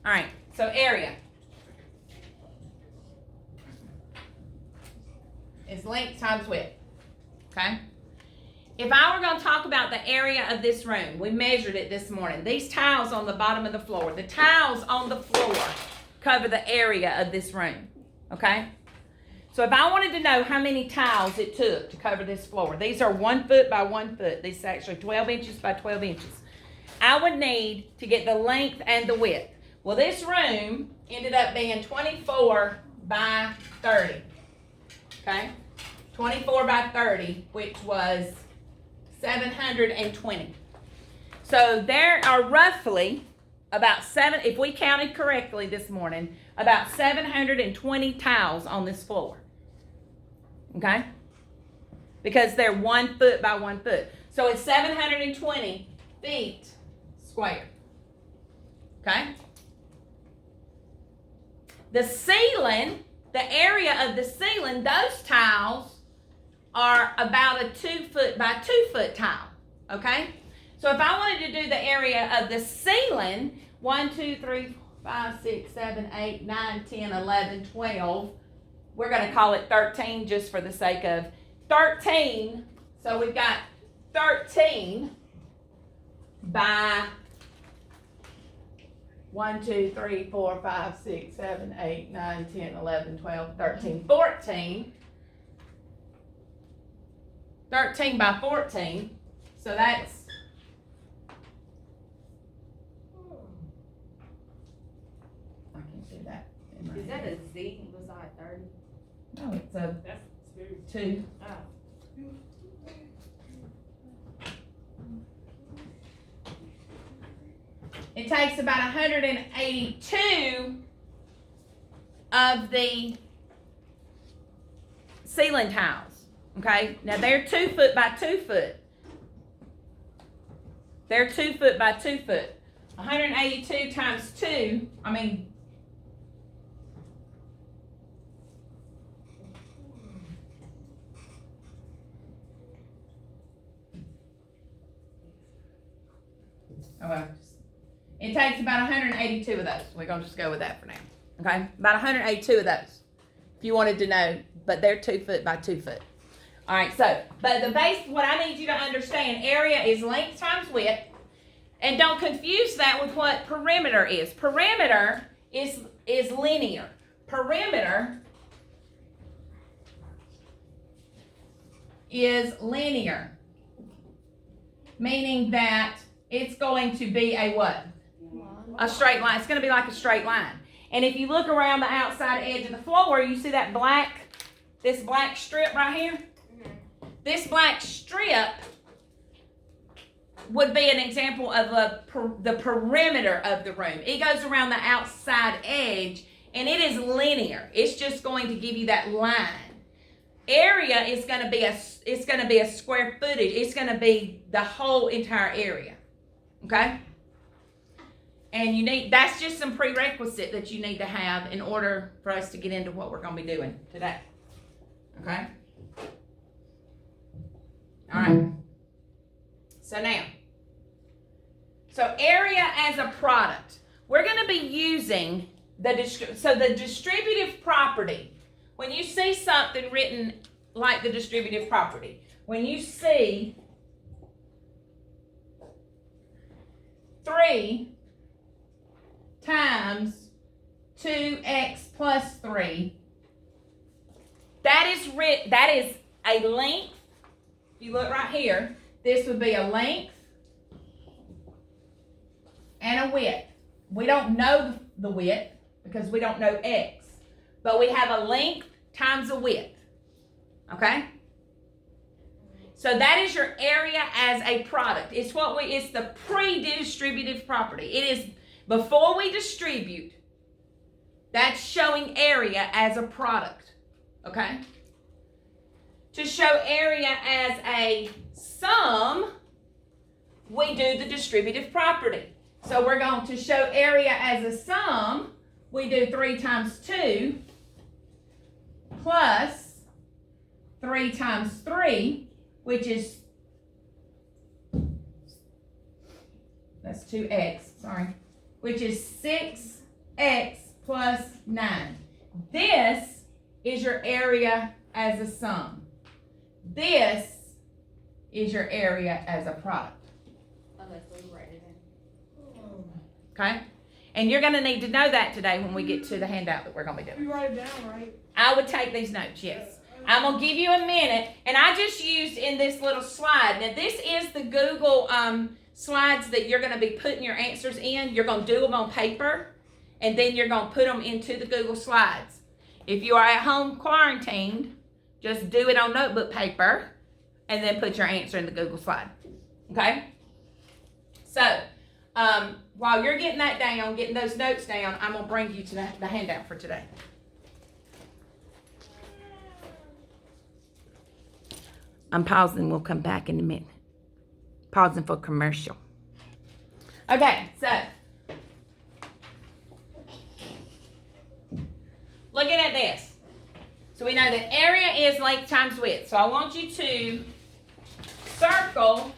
All right, so area is length times width, okay? If I were going to talk about the area of this room, we measured it this morning. These tiles on the bottom of the floor, the tiles on the floor cover the area of this room, okay? So if I wanted to know how many tiles it took to cover this floor, these are 1 foot by 1 foot. These are actually 12 inches by 12 inches. I would need to get the length and the width. Well, this room ended up being 24 by 30, okay? 24 by 30, which was 720. So there are roughly about if we counted correctly this morning, about 720 tiles on this floor. Okay? Because they're 1 foot by 1 foot. So it's 720 feet square. Okay? The ceiling, the area of the ceiling, those tiles are about a 2 foot by 2 foot tile. Okay? So if I wanted to do the area of the ceiling, 1, 2, 3, 4, 5, 6, 7, 8, 9, 10, 11, 12. We're going to call it 13 just for the sake of 13. So we've got 13 by 1, 2, 3, 4, 5, 6, 7, 8, 9, 10, 11, 12, 13, 14. 13 by 14. So that's Is that a Z beside 30? No, it's a 2. Oh. It takes about 182 of the ceiling tiles. Okay, now they're 2 foot by 2 foot. They're 2 foot by 2 foot. 182 times 2, it takes about 182 of those. We're going to just go with that for now. Okay? About 182 of those. If you wanted to know, but they're 2 foot by 2 foot. All right, so, but the base, what I need you to understand, area is length times width. And don't confuse that with what perimeter is. Perimeter is linear. Perimeter is linear. Meaning that it's going to be a what? A straight line. It's going to be like a straight line. And if you look around the outside edge of the floor, you see that this black strip right here? Mm-hmm. This black strip would be an example of the perimeter of the room. It goes around the outside edge, and it is linear. It's just going to give you that line. Area is going to be a square footage. It's going to be the whole entire area. Okay? And that's just some prerequisite that you need to have in order for us to get into what we're going to be doing today. Okay? All right. So now, area as a product. We're going to be using the distributive property. When you see something written like the distributive property, when you see 3 times 2x plus 3, that is a length. If you look right here, this would be a length and a width. We don't know the width because we don't know x. But we have a length times a width. Okay? So that is your area as a product. It's the pre-distributive property. It is before we distribute. That's showing area as a product. Okay? To show area as a sum, we do the distributive property. So we're going to show area as a sum. We do 3 times 2 plus 3 times 3, which is, that's 2x, sorry, which is 6 x plus 9. This is your area as a sum. This is your area as a product. Okay, so you write it down. Okay? And you're going to need to know that today when we get to the handout that we're going to be doing. You write it down, right? I would take these notes, yes. I'm going to give you a minute, and I just used in this little slide. Now, this is the Google slides that you're going to be putting your answers in. You're going to do them on paper, and then you're going to put them into the Google slides. If you are at home quarantined, just do it on notebook paper, and then put your answer in the Google slide. Okay? So, while you're getting that down, getting those notes down, I'm going to bring you to the handout for today. I'm pausing. We'll come back in a minute. Pausing for commercial. Okay, so looking at this. So we know that area is length times width. So I want you to circle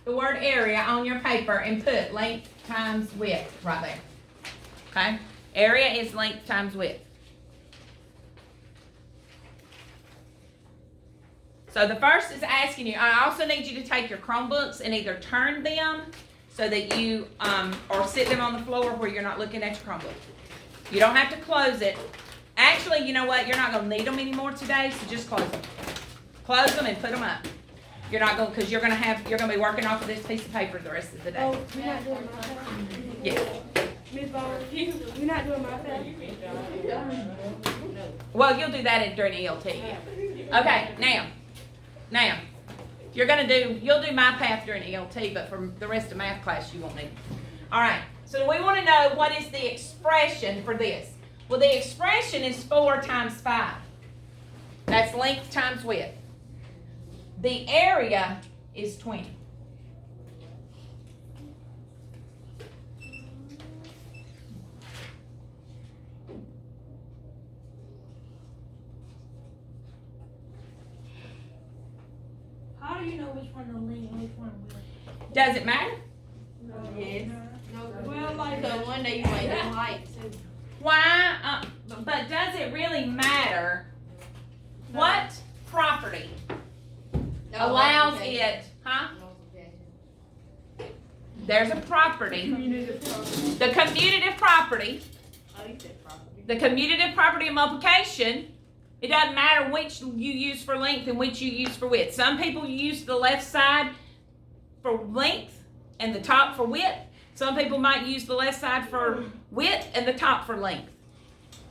the word area on your paper and put length times width right there. Okay? Area is length times width. So the first is asking you, I also need you to take your Chromebooks and either turn them so that you, or sit them on the floor where you're not looking at your Chromebook. You don't have to close it. Actually, you know what? You're not going to need them anymore today, so just close them. Close them and put them up. You're not going, because you're going to be working off of this piece of paper the rest of the day. Oh, you're not doing my thing? Yeah. Miss Bowles, you're not doing my thing? Well, you'll do that during ELT. Okay, now, you'll do my path during ELT, but for the rest of math class, you won't need it. All right, so we want to know what is the expression for this. Well, the expression is 4 times 5. That's length times width. The area is 20. How do you know which one to lean and which one will? Does it matter? Yes. Well, like, So one day you might not like to. Why? But does it really matter what property allows it? Huh? There's a property. The commutative property. Oh, you said property. The commutative property of multiplication. It doesn't matter which you use for length and which you use for width. Some people use the left side for length and the top for width. Some people might use the left side for width and the top for length.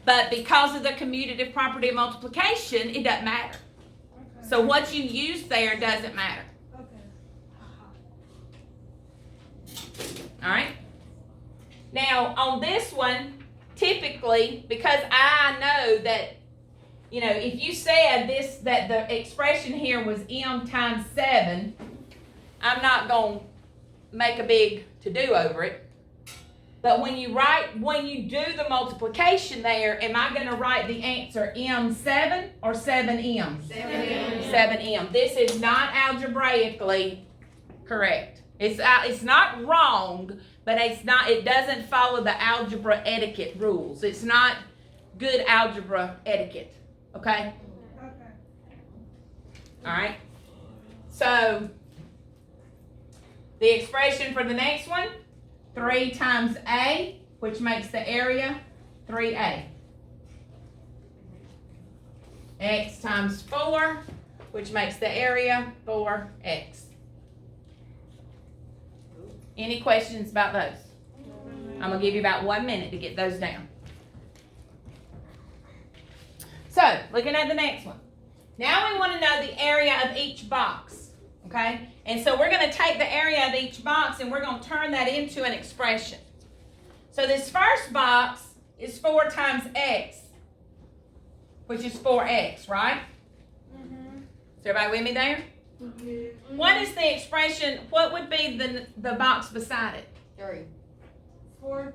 But because of the commutative property of multiplication, it doesn't matter. okay. So what you use there doesn't matter. Okay. All right? Now, on this one, typically, because I know that, you know, if you said this, that the expression here was m times 7, I'm not going to make a big to-do over it. But when you do the multiplication there, am I going to write the answer M7 or 7M? 7M. This is not algebraically correct. It's not wrong, but it doesn't follow the algebra etiquette rules. It's not good algebra etiquette. Okay? Okay. All right. So the expression for the next one, 3 times A, which makes the area 3A. X times 4, which makes the area 4X. Any questions about those? I'm going to give you about 1 minute to get those down. So, looking at the next one. Now we want to know the area of each box. Okay? And so we're going to take the area of each box and we're going to turn that into an expression. So this first box is 4 times X, which is 4X, right? Mm-hmm. Is everybody with me there? Mm-hmm. What is the expression, what would be the box beside it? 3. 4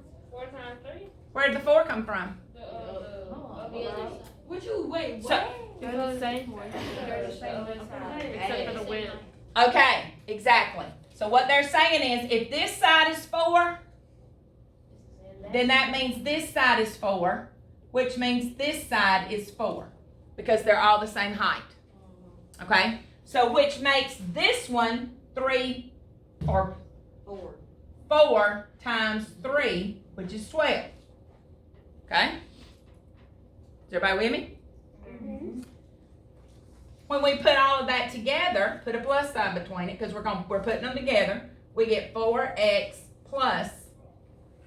times 3? Where did the 4 come from? What you, wait, So- what? They're the same one. They're the same one. Except for the width. Okay, exactly. So what they're saying is if this side is 4, then that means this side is 4, which means this side is 4, because they're all the same height. Okay? So which makes this one 3 or 4 times 3, which is 12. Okay? Is everybody with me? Mm-hmm. When we put all of that together, put a plus sign between it because we're putting them together, we get 4x plus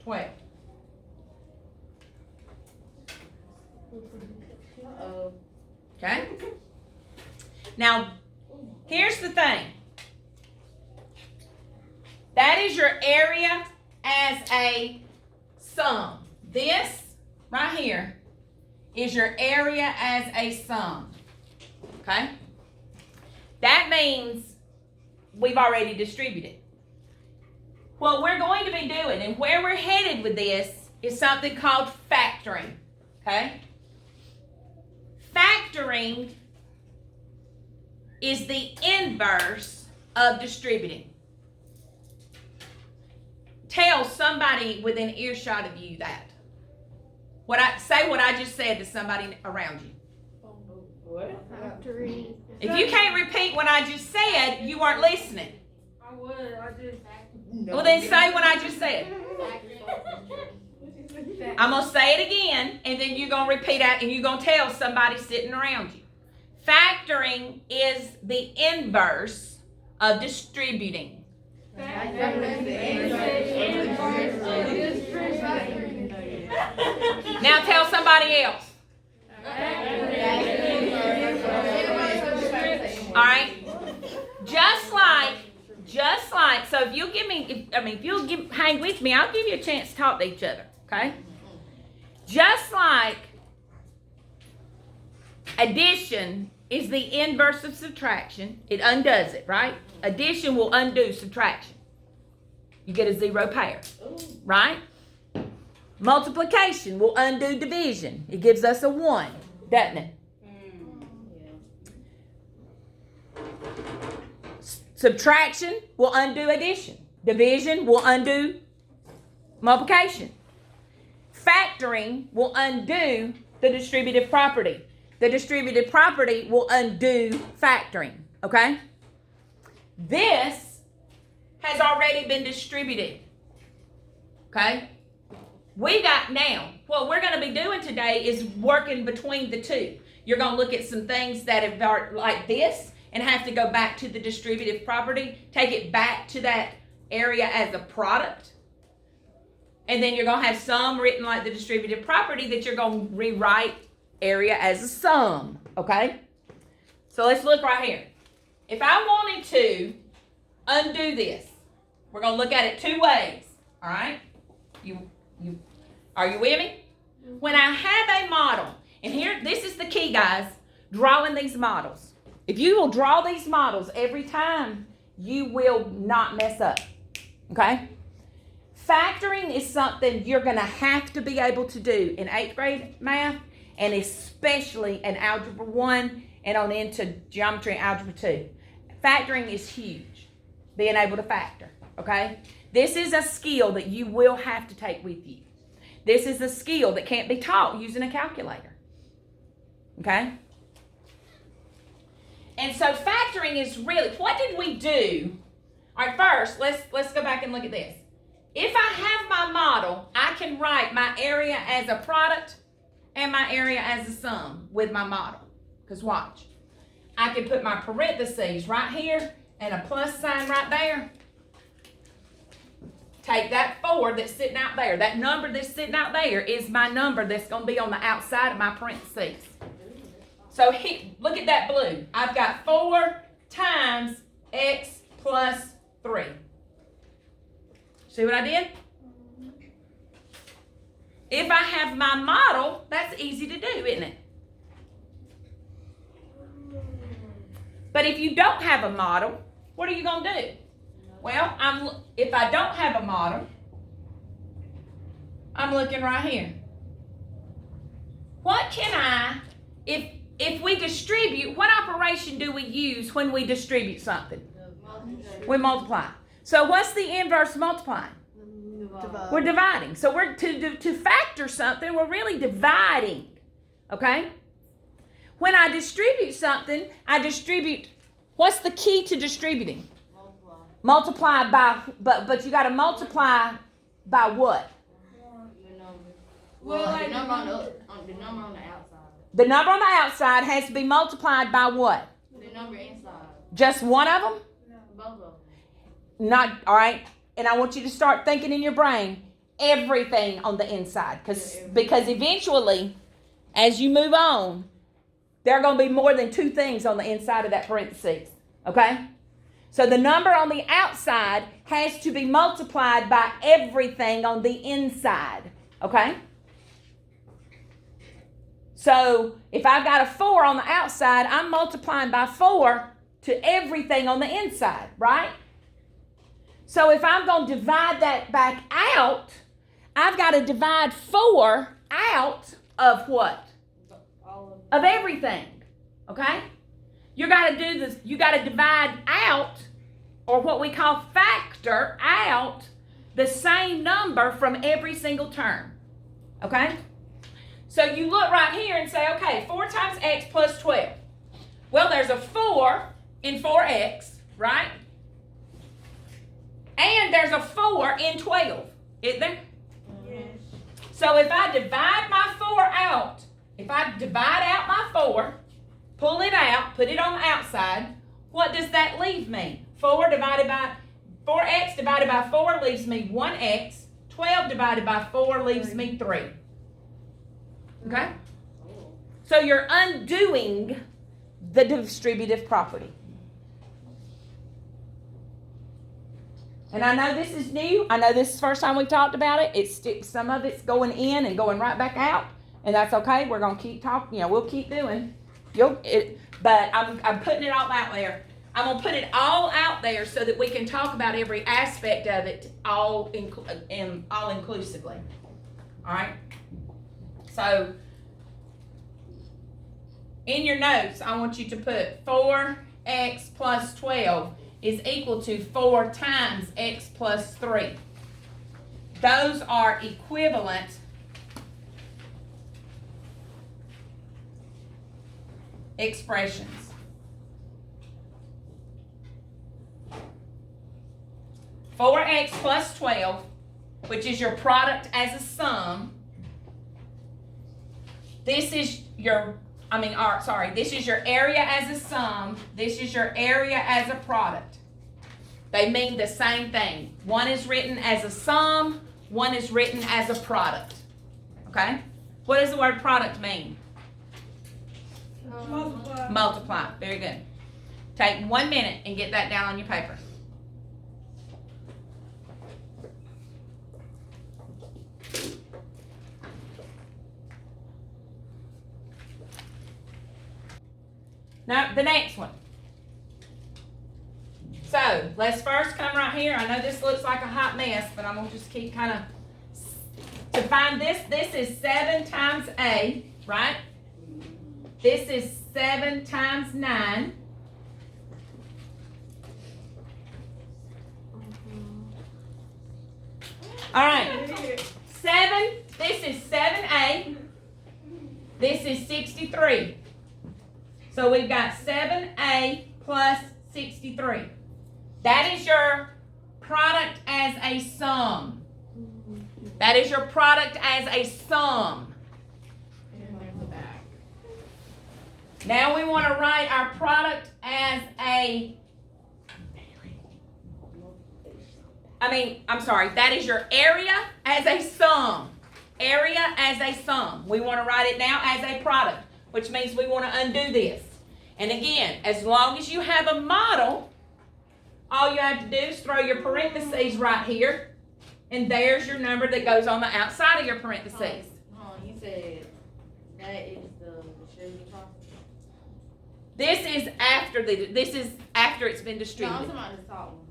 12. Okay? Now, here's the thing. That is your area as a sum. This right here is your area as a sum. Okay? That means we've already distributed. What we're going to be doing and where we're headed with this is something called factoring. Okay? Factoring is the inverse of distributing. Tell somebody within earshot of you that. Say what I just said to somebody around you. What? Factory. If you can't repeat what I just said, you weren't listening. I would. I just. Well, then say what I just said. I'm going to say it again, and then you're going to repeat it, and you're going to tell somebody sitting around you. Factoring is the inverse of distributing. Now tell somebody else. All right. Just like. So if you give me, hang with me, I'll give you a chance to talk to each other. Okay. Just like addition is the inverse of subtraction, it undoes it, right? Addition will undo subtraction. You get a 0 pair, right? Multiplication will undo division. It gives us a 1, doesn't it? Subtraction will undo addition. Division will undo multiplication. Factoring will undo the distributive property. The distributive property will undo factoring, okay? This has already been distributed, okay? What we're going to be doing today is working between the two. You're going to look at some things that are like this and have to go back to the distributive property, take it back to that area as a product. And then you're going to have some written like the distributive property that you're going to rewrite area as a sum, okay? So let's look right here. If I wanted to undo this, we're going to look at it 2 ways, all right? Are you with me? When I have a model, and here, this is the key, guys, drawing these models. If you will draw these models every time, you will not mess up, okay? Factoring is something you're going to have to be able to do in 8th grade math, and especially in Algebra 1 and on into Geometry and Algebra 2. Factoring is huge, being able to factor, okay? This is a skill that you will have to take with you. This is a skill that can't be taught using a calculator, okay? And so factoring is really, what did we do? All right, first, let's go back and look at this. If I have my model, I can write my area as a product and my area as a sum with my model. Because watch. I can put my parentheses right here and a plus sign right there. Take that 4 that's sitting out there. That number that's sitting out there is my number that's going to be on the outside of my parentheses. So look at that blue. I've got 4 times x plus 3. See what I did? If I have my model, that's easy to do, isn't it? But if you don't have a model, what are you going to do? Well, if I don't have a model, I'm looking right here. What can if we distribute, what operation do we use when we distribute something? We multiply. So what's the inverse of multiplying? Divide. We're dividing. So we're to factor something, we're really dividing. Okay? When I distribute something, I distribute. What's the key to distributing? Multiply by, but you got to multiply by what? Well, like the number on the outside. The number on the outside has to be multiplied by what? The number inside. Just one of them? Both of them. Not, all right. And I want you to start thinking in your brain everything on the inside, because eventually, as you move on, there are going to be more than two things on the inside of that parentheses. Okay? So the number on the outside has to be multiplied by everything on the inside. Okay? So if I've got a 4 on the outside, I'm multiplying by 4 to everything on the inside, right? So if I'm going to divide that back out, I've got to divide 4 out of what? Of everything. Okay? You got to do this. You got to divide out, or what we call factor out, the same number from every single term. Okay? So you look right here and say, okay, 4 times x plus 12. Well, there's a 4 in 4x, right? And there's a 4 in 12, isn't there? Yes. So if I divide my 4 out, if I divide out my 4, pull it out, put it on the outside, what does that leave me? 4x divided by 4 leaves me 1x. 12 divided by 4 leaves me 3. Okay? So you're undoing the distributive property. And I know this is new. I know this is the first time we've talked about it. It's some of it's going in and going right back out, and that's okay. We're gonna keep talking. We'll keep doing. But I'm putting it all out there. I'm gonna put it all out there so that we can talk about every aspect of it all inclusively. All right. So in your notes, I want you to put 4x plus 12 is equal to 4 times x plus 3. Those are equivalent expressions. Four x plus 12, which is your product as a sum. This is your this is your area as a sum. This is your area as a product. They mean the same thing. One is written as a sum, one is written as a product. Okay? What does the word product mean? Multiply. Multiply. Very good. Take 1 minute and get that down on your paper. Now, the next one. So, let's first come right here. I know this looks like a hot mess, but I'm going to just keep kind of... To find this is 7 times A, right? This is 7 times 9. All right. 7, this is 7A. This is 63. So we've got 7A plus 63. That is your product as a sum. That is your product as a sum. Now we want to write our product as a... that is your area as a sum. Area as a sum. We want to write it now as a product, which means we want to undo this. And again, as long as you have a model, all you have to do is throw your parentheses right here, and there's your number that goes on the outside of your parentheses. You said that is the distributive property. This is after it's been No, I'm distributed. talking about the top one.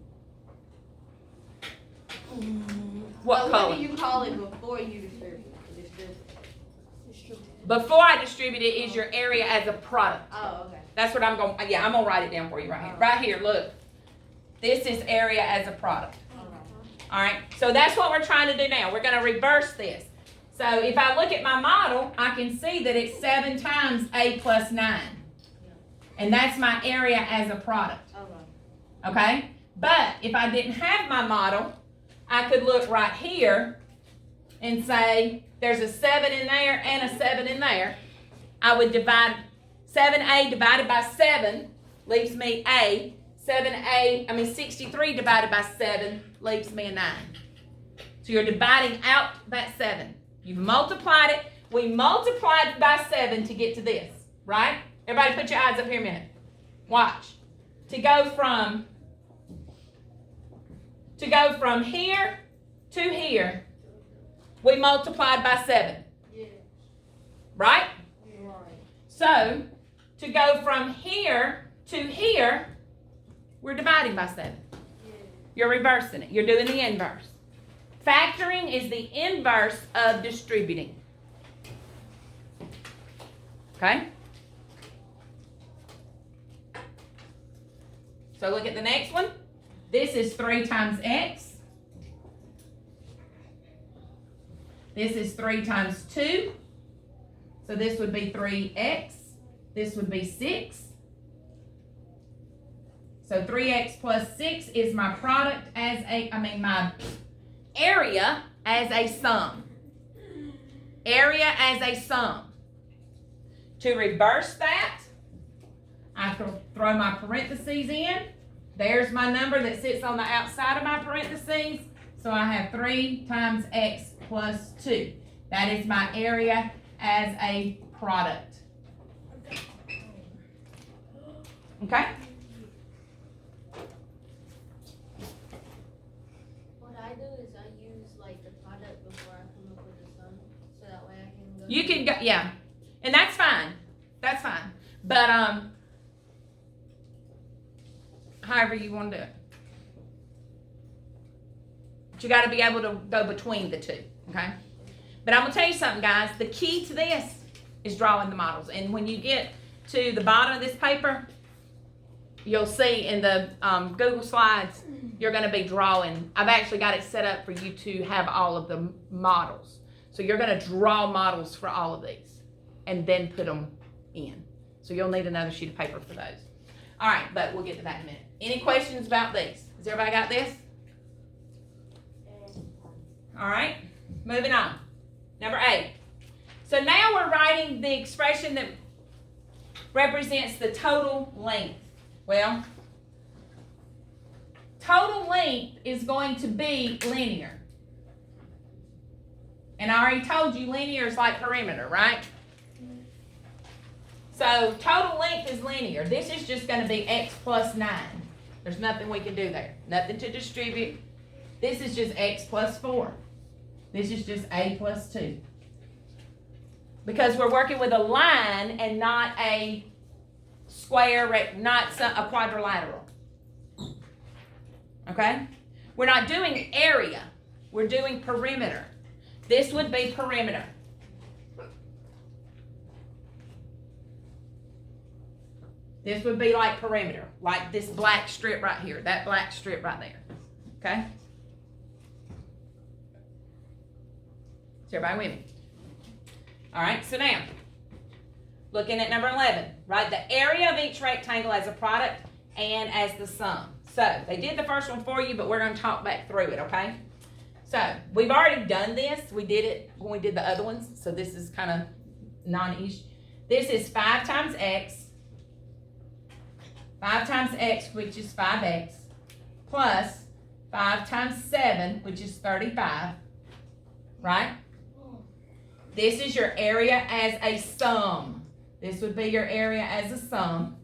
What What color? do you call it before you distribute? Before I distribute it is your area as a product. Oh, okay. That's what I'm going to write it down for you right here. Right here, look. This is area as a product. Okay. All right, so that's what we're trying to do now. We're going to reverse this. So if I look at my model, I can see that it's 7 times A plus 9. And that's my area as a product. Okay? But if I didn't have my model, I could look right here and say there's a 7 in there and a 7 in there. I would divide 7A divided by 7 leaves me A. 63 divided by 7 leaves me a 9. So you're dividing out that 7. You've multiplied it. We multiplied by 7 to get to this, right? Everybody put your eyes up here a minute. Watch. To go from here to here, we multiplied by 7. Yeah. Right? Right. So, to go from here to here, we're dividing by 7. Yeah. You're reversing it. You're doing the inverse. Factoring is the inverse of distributing. Okay? So look at the next one. This is 3 times x. This is 3 times 2. So this would be 3x. This would be 6. So 3x plus 6 is my product my area as a sum. Area as a sum. To reverse that, I can throw my parentheses in. There's my number that sits on the outside of my parentheses. So I have 3 times x plus 2. That is my area as a product. Okay? What I do is I use like the product before I come up with the sum, so that way I can go. You can go, yeah. And that's fine. That's fine. But however you want to do it. But you got to be able to go between the two, okay? But I'm going to tell you something, guys. The key to this is drawing the models. And when you get to the bottom of this paper, you'll see in the Google Slides, you're going to be drawing. I've actually got it set up for you to have all of the models. So you're going to draw models for all of these and then put them in. So you'll need another sheet of paper for those. All right, but we'll get to that in a minute. Any questions about these? Has everybody got this? All right, moving on. Number 8. So now we're writing the expression that represents the total length. Well, total length is going to be linear. And I already told you linear is like perimeter, right? So total length is linear. This is just going to be x plus 9. There's nothing we can do there. Nothing to distribute. This is just x plus 4. This is just a plus 2. Because we're working with a line and not a square, not a quadrilateral. Okay? We're not doing area. We're doing perimeter. This would be perimeter. This would be like perimeter, like this black strip right here, that black strip right there. Okay? Is everybody with me? All right, so now, looking at number 11, write the area of each rectangle as a product and as the sum. So, they did the first one for you, but we're going to talk back through it, okay? So, we've already done this. We did it when we did the other ones, so this is kind of non-ish. This is 5 times x. 5 times x, which is 5x, plus 5 times 7, which is 35, right? This is your area as a sum. This would be your area as a sum.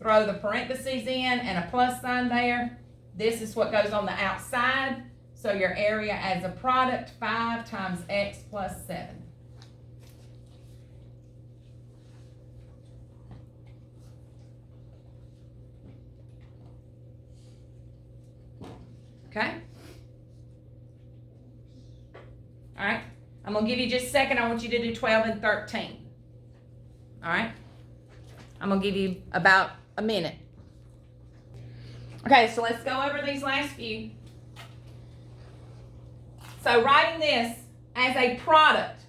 Throw the parentheses in and a plus sign there. This is what goes on the outside. So your area as a product, 5 times x plus 7. Okay? All right? I'm going to give you just a second. I want you to do 12 and 13. All right? I'm going to give you about a minute. Okay, so let's go over these last few. So writing this as a product.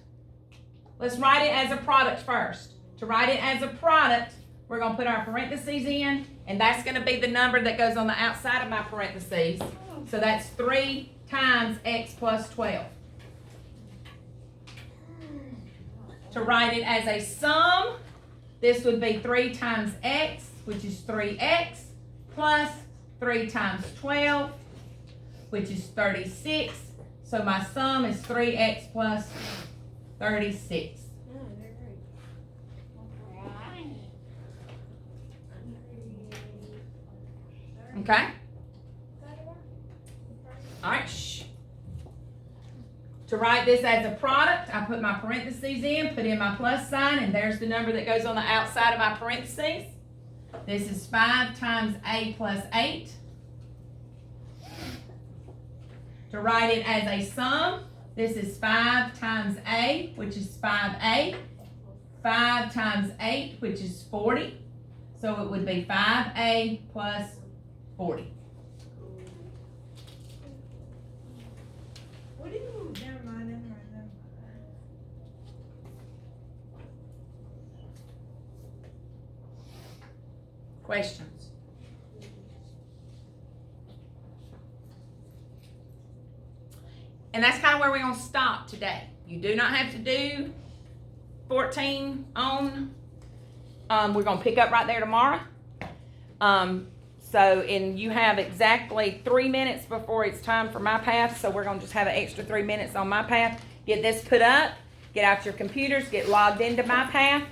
Let's write it as a product first. To write it as a product, we're going to put our parentheses in, and that's going to be the number that goes on the outside of my parentheses. So that's 3 times x plus 12. To write it as a sum, this would be 3 times x, which is 3x, plus 3 times 12, which is 36. So my sum is 3x plus 36. Okay? All right, shh. To write this as a product, I put my parentheses in, put in my plus sign, and there's the number that goes on the outside of my parentheses. This is 5 times a plus 8. To write it as a sum, this is 5 times a, which is 5a. 5 times 8, which is 40. So it would be 5a plus 40. What do you never mind, never mind. Questions? And that's kind of where we're going to stop today. You do not have to do 14 on. We're going to pick up right there tomorrow. And you have exactly 3 minutes before it's time for my path. So we're going to just have an extra 3 minutes on my path. Get this put up. Get out your computers. Get logged into my path.